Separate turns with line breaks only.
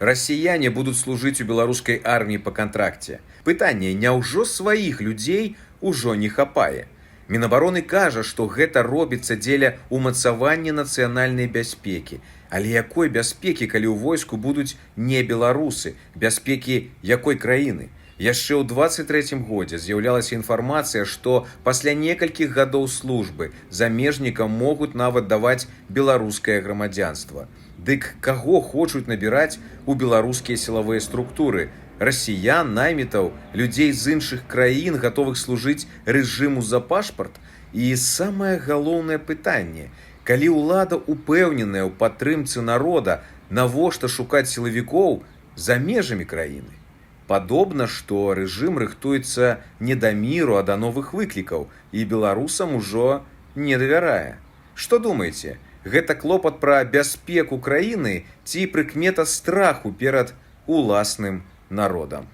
Расіяне будуць служыць у беларускай арміі па кантракце. Пытанне, няўжо сваіх людзей ужо не хапае? Мінабароны кажа, што гэта робіцца дзеля ўмацавання нацыянальнай бяспекі. Але якой бяспекі, калі ў войску будуць не беларусы, бяспекі якой краіны? Яшчэ ў 23-м годзе з'яўлялася інфармацыя, што пасля некалькіх гадоў службы замежнікам могуць нават даваць беларускае грамадзянства. Дык каго хочуць набіраць у беларускія сілавыя структуры? Расіян, наймітаў, людзей з іншых краін, гатовых служыць рэжыму за пашпарт? І самае галоўнае пытанне: калі ўлада упэўненая ў падтрымцы народа, навошта шукаць сілавікоў за межамі краіны? Падобна, што рэжым рыхтуецца не да міру, а да новых выклікаў, і беларусам ужо не давярае. Што думаеце? Гэта клопат пра бяспеку краіны ці прыкмета страху перад уласным народам?